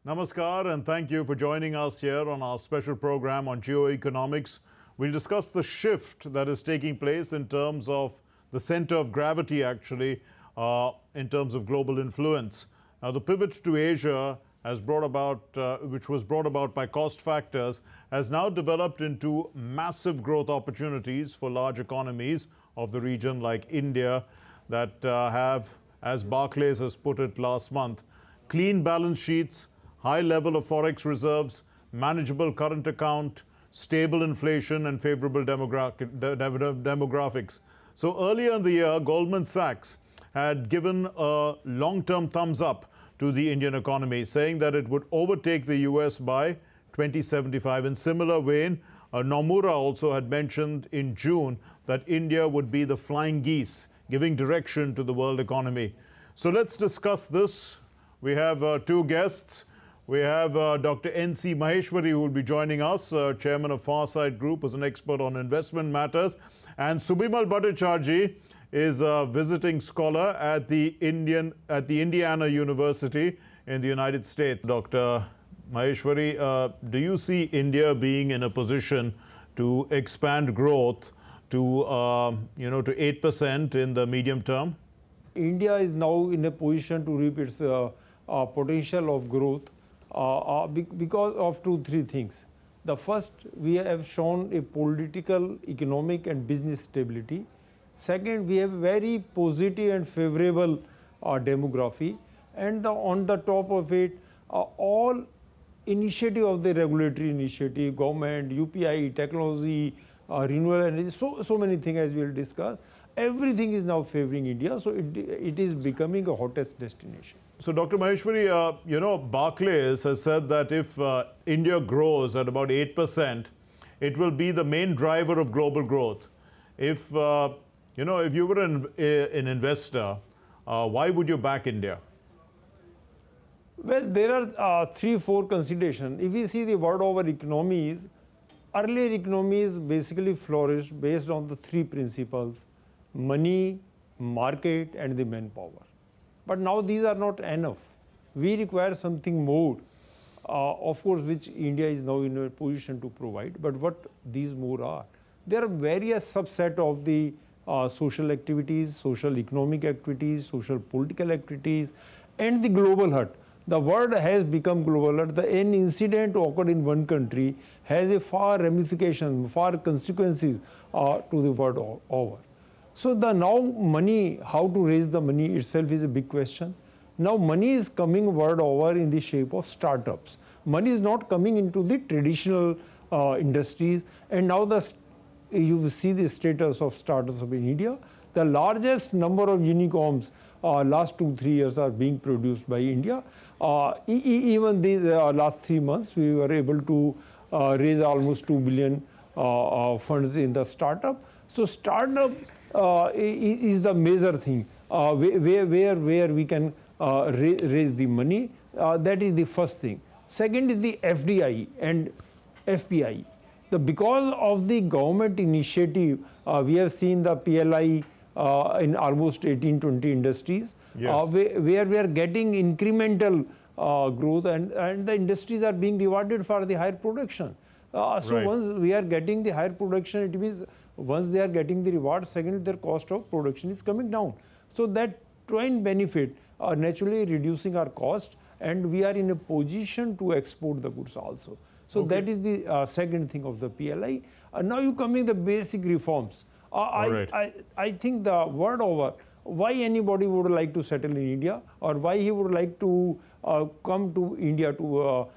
Namaskar and thank you for joining us here on our special program on geoeconomics. We'll discuss the shift that is taking place in terms of the center of gravity actually in terms of global influence. Now the pivot to Asia has brought about, which was brought about by cost factors, has now developed into massive growth opportunities for large economies of the region like India that have, as Barclays has put it last month, clean balance sheets, high level of forex reserves, manageable current account, stable inflation, and favorable demographics. So earlier in the year, Goldman Sachs had given a long-term thumbs up to the Indian economy, saying that it would overtake the US by 2075. In similar vein, Nomura also had mentioned in June that India would be the flying geese, giving direction to the world economy. So let's discuss this. We have two guests. We have Dr. N.C. Maheshwari, who will be joining us, chairman of Farsight Group, who's an expert on investment matters. And Subimal Bhattacharjee is a visiting scholar at the Indiana University in the United States. Dr. Maheshwari, do you see India being in a position to expand growth to, to 8% in the medium term? India is now in a position to reap its potential of growth because of three things. The first, we have shown a political, economic and business stability. Second, we have very positive and favorable demography. And on the top of it, all initiative of the regulatory initiative, government, UPI, technology, renewable energy, so many things as we will discuss. Everything is now favoring India, so it is becoming a hottest destination. So, Dr. Maheshwari, Barclays has said that if India grows at about 8%, it will be the main driver of global growth. If, if you were an investor, why would you back India? Well, there are 3-4 considerations. If we see the world over economies, earlier economies basically flourished based on the three principles: money, market, and the manpower. But now these are not enough. We require something more, of course, which India is now in a position to provide. But what these more are? There are various subsets of the social activities, social economic activities, social political activities, and the global hut. The world has become global hut. An incident occurred in one country has a far ramification, far consequences to the world over. So now money, how to raise the money itself is a big question. Now money is coming world over in the shape of startups. Money is not coming into the traditional industries. And now you see the status of startups in India. The largest number of unicorns last 2-3 years are being produced by India. Even these last 3 months, we were able to raise almost 2 billion funds in the startup. So startup is the major thing where we can raise the money. That is the first thing. Second is the FDI and FPI. Because of the government initiative, we have seen the PLI in almost 18-20 industries, yes, where we are getting incremental growth, and the industries are being rewarded for the higher production. So right. Once we are getting the higher production, it means once they are getting the reward, second, their cost of production is coming down. So that twin benefit are naturally reducing our cost, and we are in a position to export the goods also. So that is the second thing of the PLI. Now you come in the basic reforms. I think the world over, why anybody would like to settle in India, or why he would like to come to India to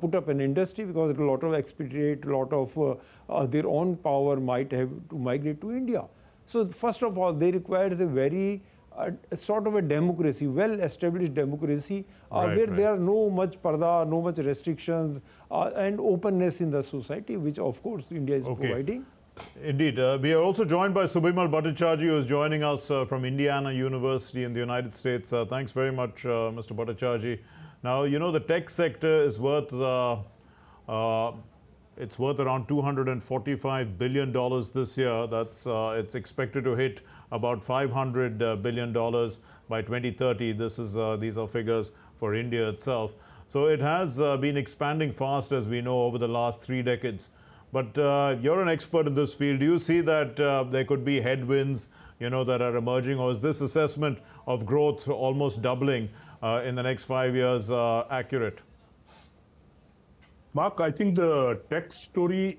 put up an industry, because a lot of expatriate, a lot of their own power might have to migrate to India. So first of all, they require a very sort of a democracy, well-established democracy, where there are no much parda, no much restrictions, and openness in the society, which of course India is providing. Indeed. We are also joined by Subimal Bhattacharjee, who is joining us from Indiana University in the United States. Thanks very much, Mr. Bhattacharjee. Now, the tech sector is worth it's worth around $245 billion this year. It's expected to hit about $500 billion by 2030. These are figures for India itself. So it has been expanding fast, as we know, over the last 3 decades. But you're an expert in this field. Do you see that there could be headwinds, that are emerging, or is this assessment of growth almost doubling in the next 5 years accurate? Mark, I think the tech story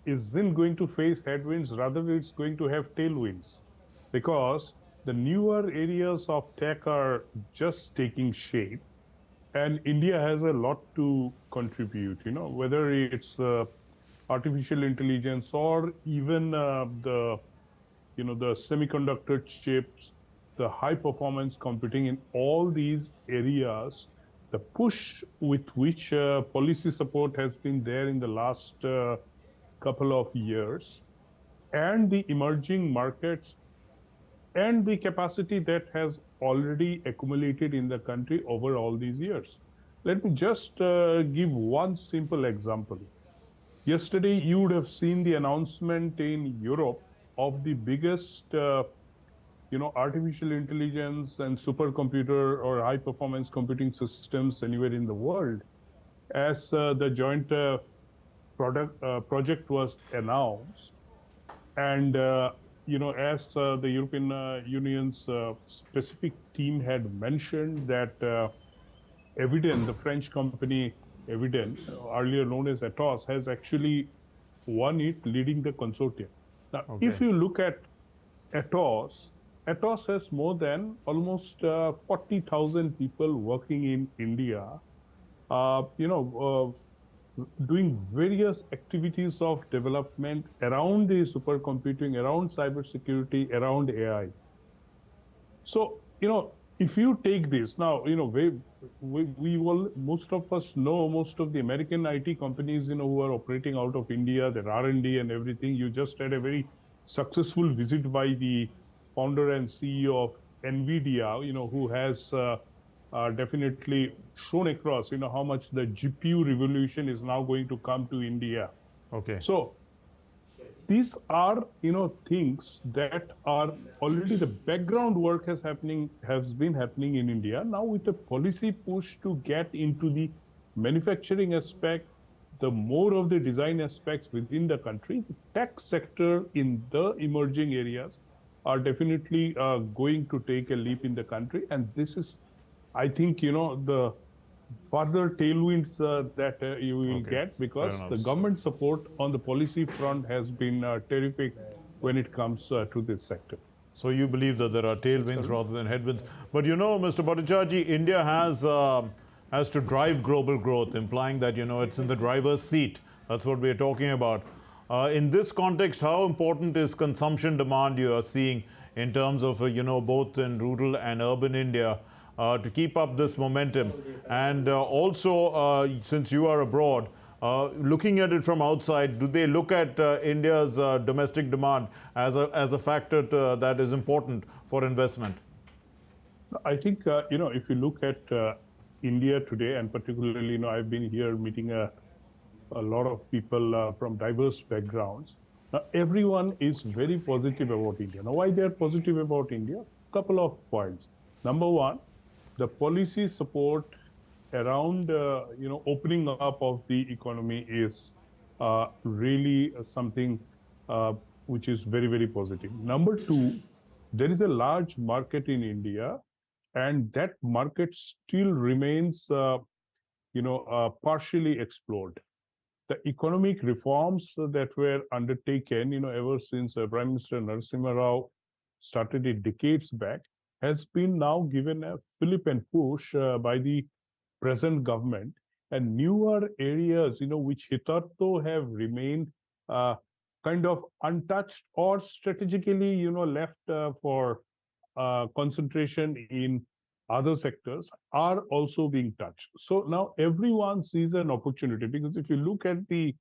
isn't going to face headwinds, rather it's going to have tailwinds, because the newer areas of tech are just taking shape, and India has a lot to contribute, whether it's artificial intelligence or even the semiconductor chips, the high performance computing. In all these areas, the push with which policy support has been there in the last couple of years, and the emerging markets, and the capacity that has already accumulated in the country over all these years. Let me just give one simple example. Yesterday, you would have seen the announcement in Europe of the biggest, artificial intelligence and supercomputer or high performance computing systems anywhere in the world, as the joint project was announced. And as the European Union's specific team had mentioned that Eviden, the French company Eviden, earlier known as Atos, has actually won it, leading the consortium. Now, if you look at Atos, Atos has more than almost 40,000 people working in India, doing various activities of development around the supercomputing, around cybersecurity, around AI. So, if you take this now, we will, most of us know most of the American IT companies, who are operating out of India, their R&D and everything. You just had a very successful visit by the founder and CEO of NVIDIA, who has definitely shown across, how much the GPU revolution is now going to come to India. Okay. So these are, things that are already, the background work has been happening in India. Now with a policy push to get into the manufacturing aspect, the more of the design aspects within the country, the tech sector in the emerging areas are definitely going to take a leap in the country. And this is, I think, the further tailwinds that you will get, because the government support on the policy front has been terrific when it comes to this sector. So you believe that there are tailwinds rather than headwinds. But Mr. Bhattacharjee, India has to drive global growth, implying that, it's in the driver's seat. That's what we're talking about. In this context, how important is consumption demand you are seeing in terms of, both in rural and urban India, to keep up this momentum? And also, since you are abroad, looking at it from outside, do they look at India's domestic demand as a factor that is important for investment? I think, if you look at India today, and particularly, I've been here meeting a lot of people from diverse backgrounds. Now, everyone is very positive about India. Now, why they're positive about India? Couple of points. Number one, the policy support around opening up of the economy is really something which is very, very positive. Number two, there is a large market in India, and that market still remains partially explored. The economic reforms that were undertaken, ever since Prime Minister Narasimha Rao started it decades back, has been now given a fillip and push by the present government. And newer areas, which hitherto have remained kind of untouched or strategically, left for concentration in other sectors, are also being touched. So now everyone sees an opportunity, because if you look at the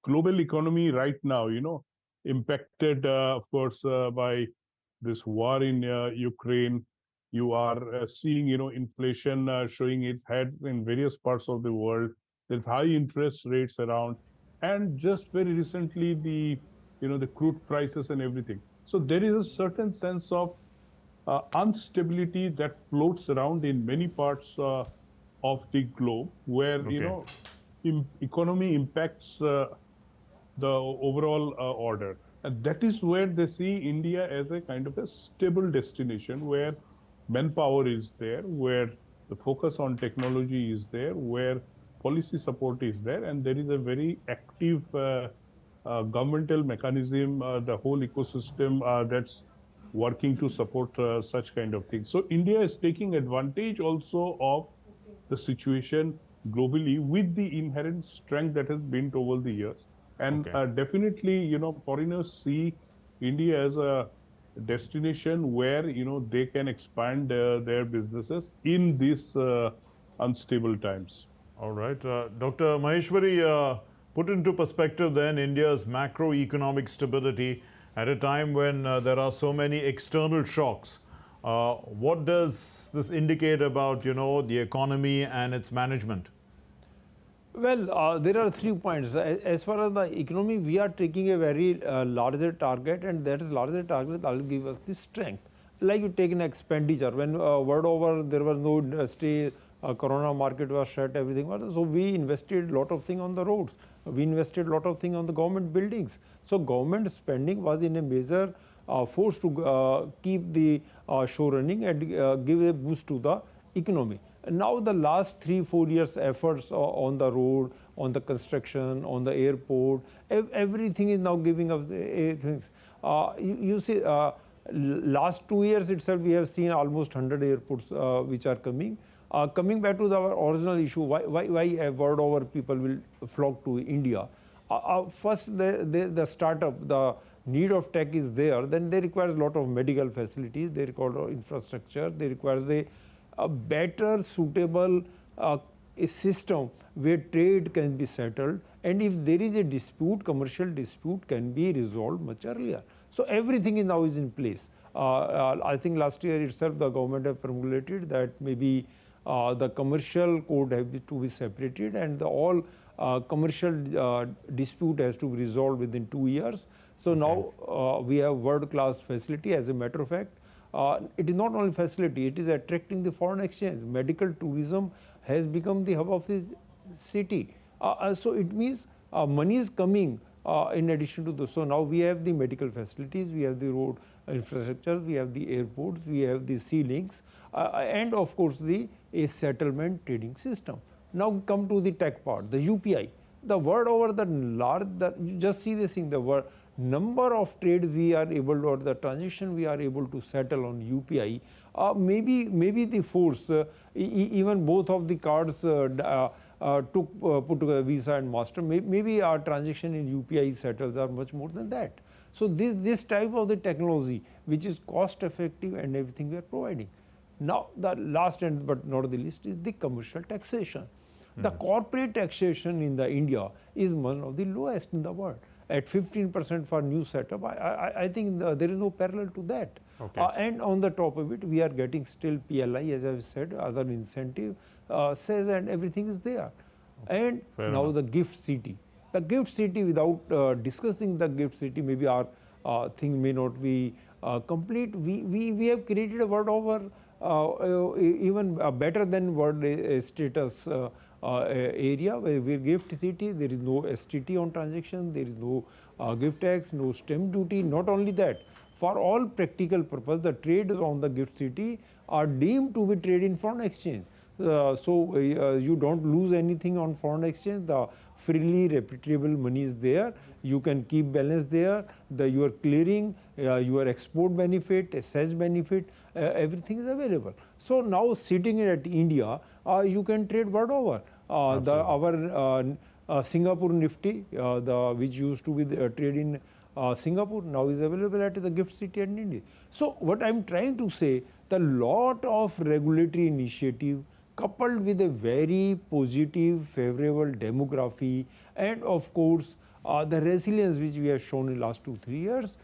global economy right now, impacted, of course, by this war in Ukraine, you are seeing, inflation showing its heads in various parts of the world. There's high interest rates around, and just very recently, the crude prices and everything. So there is a certain sense of instability that floats around in many parts of the globe, where Okay. economy impacts the overall order. And that is where they see India as a kind of a stable destination where manpower is there, where the focus on technology is there, where policy support is there, and there is a very active governmental mechanism, the whole ecosystem that's working to support such kind of things. So India is taking advantage also of the situation globally with the inherent strength that has built over the years. And Okay. definitely, foreigners see India as a destination where, they can expand their businesses in these unstable times. All right. Dr. Maheshwari, put into perspective then India's macroeconomic stability at a time when there are so many external shocks. What does this indicate about, the economy and its management? Well, there are 3 points. As far as the economy, we are taking a very larger target, and that is larger target that will give us the strength. Like you take an expenditure. When world over, there was no industry, corona market was shut, everything was. So we invested a lot of things on the roads. We invested a lot of things on the government buildings. So government spending was in a major force to keep the show running and give a boost to the economy. And now the last 3-4 years efforts on the road, on the construction, on the airport, everything is now giving us things. You see, last 2 years itself, we have seen almost 100 airports which are coming. Coming back to our original issue, why world over people will flock to India? First, the startup, the need of tech is there. Then they require a lot of medical facilities. They require infrastructure. They require a better suitable a system where trade can be settled, and if there is a dispute, commercial dispute can be resolved much earlier. So everything is now is in place. I think last year itself the government have promulgated that maybe the commercial code have to be separated, and all commercial dispute has to be resolved within 2 years. So now we have world-class facility. As a matter of fact, it is not only facility, it is attracting the foreign exchange. Medical tourism has become the hub of the city. So it means money is coming in addition to this. So now we have the medical facilities, we have the road infrastructure, we have the airports, we have the sea links, and of course a settlement trading system. Now come to the tech part, the UPI. The world over you just see this thing, the word number of trades we are able to, or the transaction we are able to settle on UPI, maybe the force, even both of the cards put together, Visa and Master, maybe our transaction in UPI settles are much more than that. So this type of the technology, which is cost effective and everything we are providing. Now the last and but not the least is the commercial taxation. The corporate taxation in the India is one of the lowest in the world. At 15% for new setup, I think there is no parallel to that. Okay. And on the top of it, we are getting still PLI, as I've said, other incentive says, and everything is there. And Fair now enough. the gift city. The gift city, without discussing the gift city, maybe our thing may not be complete. We have created a world over even better than world status area where we gift city, there is no STT on transaction, there is no gift tax, no stamp duty. Not only that, for all practical purpose, the trades on the gift city are deemed to be trade in foreign exchange. So you don't lose anything on foreign exchange. The freely repatriable money is there. You can keep balance there. Your clearing, your export benefit, cess benefit, everything is available. So now sitting at India, you can trade world over. Our Singapore Nifty, which used to be the trade in Singapore, now is available at the gift city in India. So what I'm trying to say, the lot of regulatory initiative coupled with a very positive, favorable demography, and of course the resilience which we have shown in last 2-3 years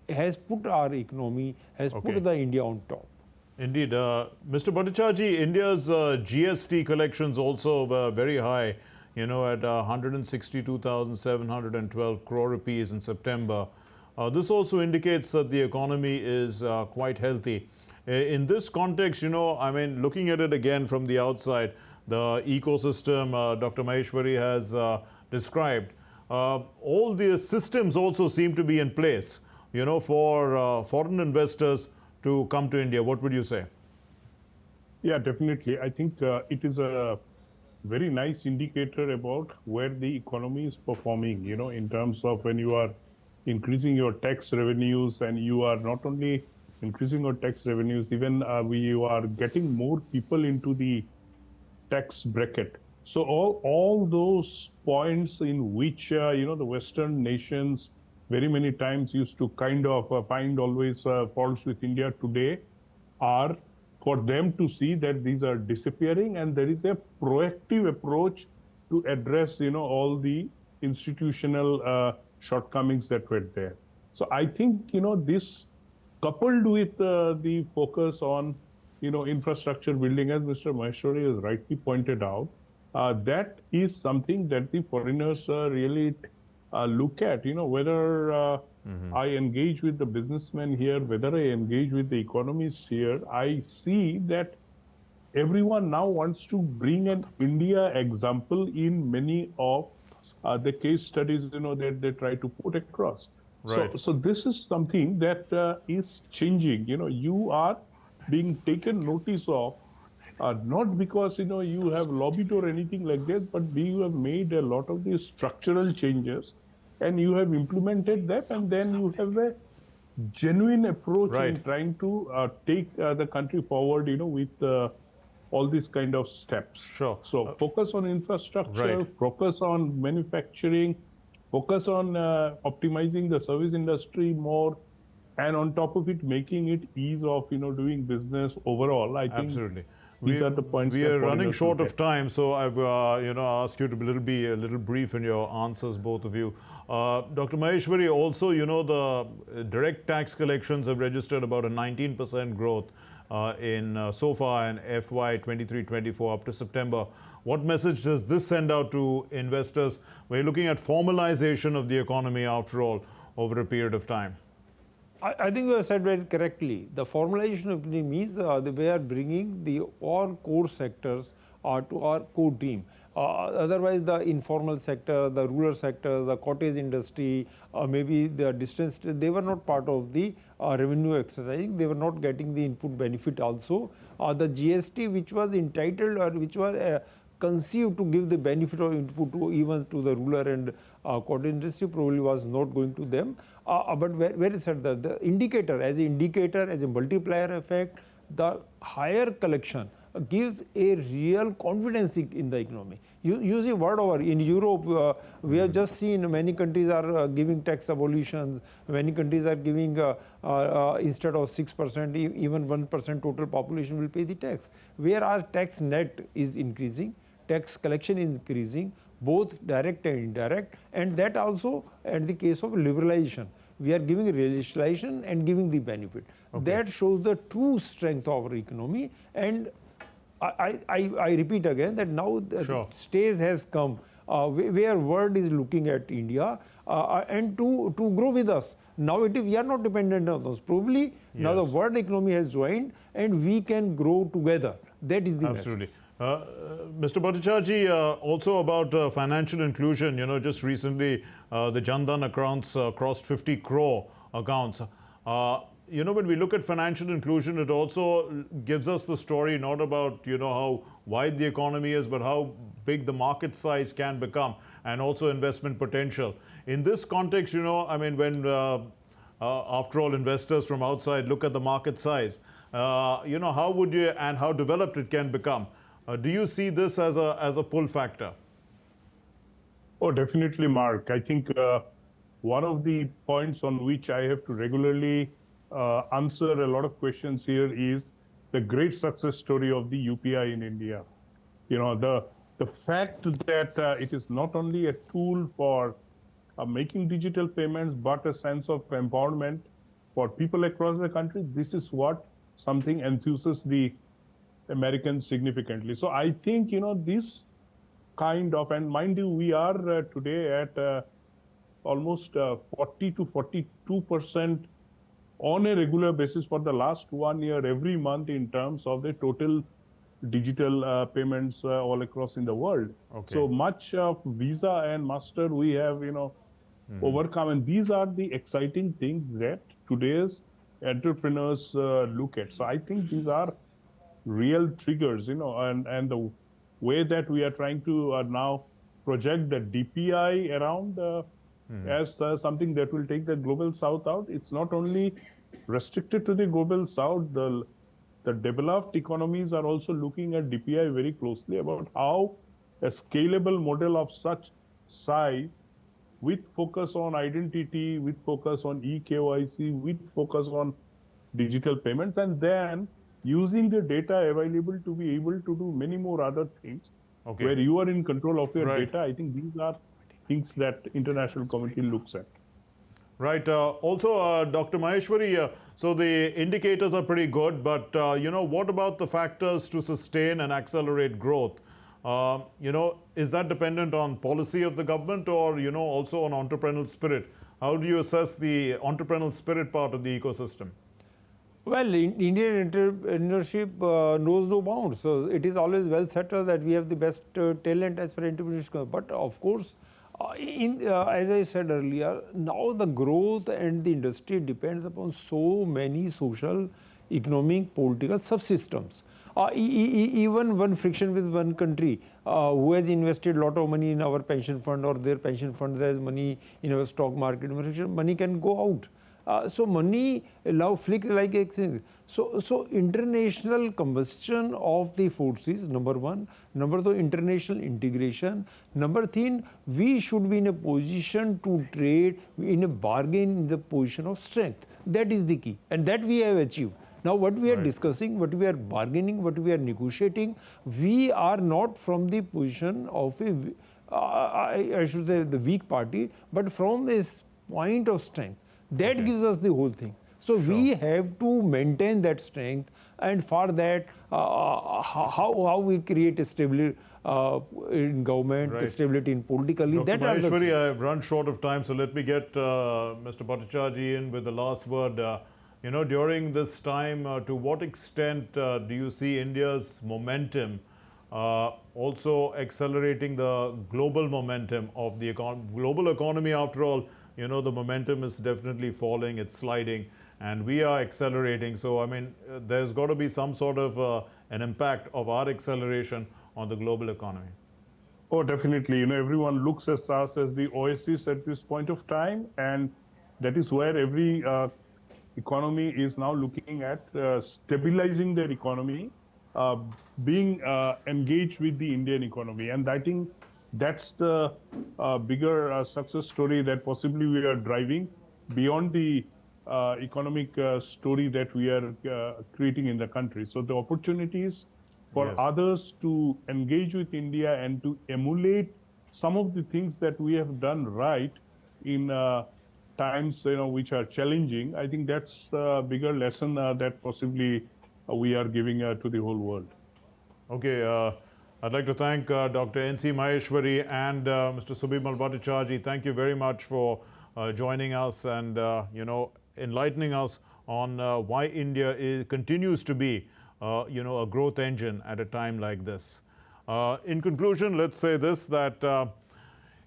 has put our economy, has put the India on top. Indeed. Mr. Bhattacharjee, India's GST collections also were very high, at 162,712 crore rupees in September. This also indicates that the economy is quite healthy. In this context, I mean, looking at it again from the outside, the ecosystem Dr. Maheshwari has described, all the systems also seem to be in place, for foreign investors to come to India. What would you say? Yeah, definitely. I think it is a very nice indicator about where the economy is performing, in terms of when you are increasing your tax revenues, and you are not only increasing your tax revenues, even you are getting more people into the tax bracket. So all those points in which the Western nations very many times used to kind of find always faults with India today are for them to see that these are disappearing, and there is a proactive approach to address all the institutional shortcomings that were there. So I think this coupled with the focus on infrastructure building, as Mr. Maheshwari has rightly pointed out, that is something that the foreigners really look at. Whether I engage with the businessmen here, whether I engage with the economists here, I see that everyone now wants to bring an India example in many of the case studies that they try to put across. Right. So this is something that is changing. You are being taken notice of, not because you have lobbied or anything like that, but you have made a lot of these structural changes, and you have implemented that, and then you have a genuine approach Right. in trying to take the country forward, with all these kind of steps. Sure. So focus on infrastructure, Right. focus on manufacturing, focus on optimizing the service industry more, and on top of it, making it ease of doing business overall. I think Absolutely. these are the points We that are running foreigners short look of at. time, so I've asked you to be a little brief in your answers, both of you. Dr. Maheshwari, also, the direct tax collections have registered about a 19% growth in so far in FY 23-24 up to September. What message does this send out to investors? We're looking at formalization of the economy, after all, over a period of time. I think you have said very correctly. The formalization of economy means we are bringing the all core sectors to our core team. Otherwise, the informal sector, the rural sector, the cottage industry, maybe the distance, they were not part of the revenue exercising. They were not getting the input benefit also. The GST, which was entitled or which was conceived to give the benefit of input to even to the rural and cottage industry, probably was not going to them. But where is that the indicator, as a multiplier effect, the higher collection gives a real confidence in the economy. You see word over in Europe, we have just seen many countries are giving tax abolitions. Many countries are giving instead of 6%, even 1% total population will pay the tax. Where our tax net is increasing, tax collection is increasing, both direct and indirect, and that also at the case of liberalization. We are giving legislation and giving the benefit. Okay. That shows the true strength of our economy. And I repeat again that now the stage has come where world is looking at India and to grow with us. Now we are not dependent on those. Probably now the world economy has joined and we can grow together. That is the absolutely. message. Mr. Bhattacharjee, also about financial inclusion, just recently the Jan Dhan accounts crossed 50 crore accounts. When we look at financial inclusion, it also gives us the story not about, how wide the economy is, but how big the market size can become, and also investment potential. In this context, I mean, when, after all, investors from outside look at the market size, how would you, and how developed it can become, do you see this as a pull factor? Oh, definitely, Mark. I think one of the points on which I have to regularly answer a lot of questions here is the great success story of the UPI in India. The fact that it is not only a tool for making digital payments, but a sense of empowerment for people across the country, this is what something enthuses the Americans significantly. So I think, this kind of, and mind you, we are today at almost 40 to 42% on a regular basis for the last 1 year every month in terms of the total digital payments all across in the world. Okay. So much of Visa and Master we have, overcome, and these are the exciting things that today's entrepreneurs look at. So I think these are real triggers, and the way that we are trying to now project the DPI around as something that will take the global south out. It's not only restricted to the global south. The developed economies are also looking at DPI very closely about how a scalable model of such size, with focus on identity, with focus on eKYC, with focus on digital payments, and then using the data available to be able to do many more other things Okay. where you are in control of your Right. data. I think these are things that international community looks at. Right. Also, Dr. Maheshwari, so the indicators are pretty good, but what about the factors to sustain and accelerate growth? Is that dependent on policy of the government or also on entrepreneurial spirit? How do you assess the entrepreneurial spirit part of the ecosystem? Well, Indian entrepreneurship knows no bounds. So it is always well settled that we have the best talent as far as entrepreneurship goes. But of course, as I said earlier, now the growth and the industry depends upon so many social, economic, political subsystems. Even one friction with one country who has invested a lot of money in our pension fund, or their pension funds has money in our stock market, money can go out. So money now flicks like a thing. So international combustion of the forces, number one. Number two, international integration. Number three, we should be in a position to trade in a bargain in the position of strength. That is the key, and that we have achieved. Now what we are discussing, what we are bargaining, what we are negotiating, we are not from the position of I should say the weak party, but from this point of strength. That gives us the whole thing. So we have to maintain that strength, and for that, how we create a stability in government, stability in politically. Dr. That Maheshwari, I have run short of time, so let me get Mr. Bhattacharjee in with the last word. During this time, to what extent do you see India's momentum also accelerating the global momentum of the global economy? After all, the momentum is definitely falling, it's sliding, and we are accelerating. So, I mean, there's got to be some sort of an impact of our acceleration on the global economy. Oh, definitely. Everyone looks at us as the oasis at this point of time, and that is where every economy is now looking at stabilizing their economy, being engaged with the Indian economy. And I think that's the bigger success story that possibly we are driving beyond the economic story that we are creating in the country. So the opportunities for others to engage with India and to emulate some of the things that we have done right in times which are challenging, I think that's the bigger lesson that possibly we are giving to the whole world. Okay, I'd like to thank Dr. N.C. Maheshwari and Mr. Subimal Bhattacharjee. Thank you very much for joining us and enlightening us on why India continues to be a growth engine at a time like this. In conclusion, let's say this, that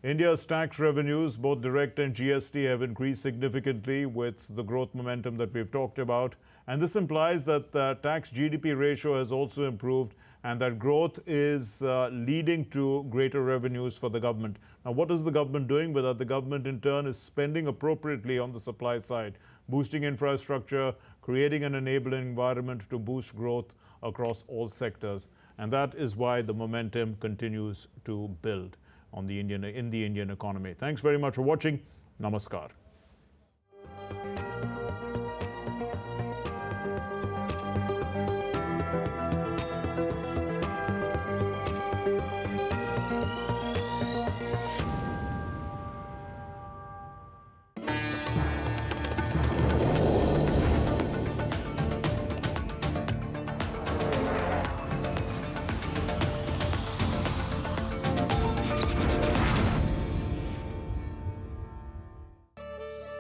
India's tax revenues, both direct and GST, have increased significantly with the growth momentum that we've talked about. And this implies that the tax GDP ratio has also improved, and that growth is leading to greater revenues for the government. Now, what is the government doing with that? The government, in turn, is spending appropriately on the supply side, boosting infrastructure, creating an enabling environment to boost growth across all sectors. And that is why the momentum continues to build in the Indian economy. Thanks very much for watching. Namaskar.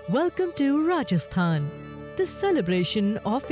Welcome to Rajasthan, the celebration of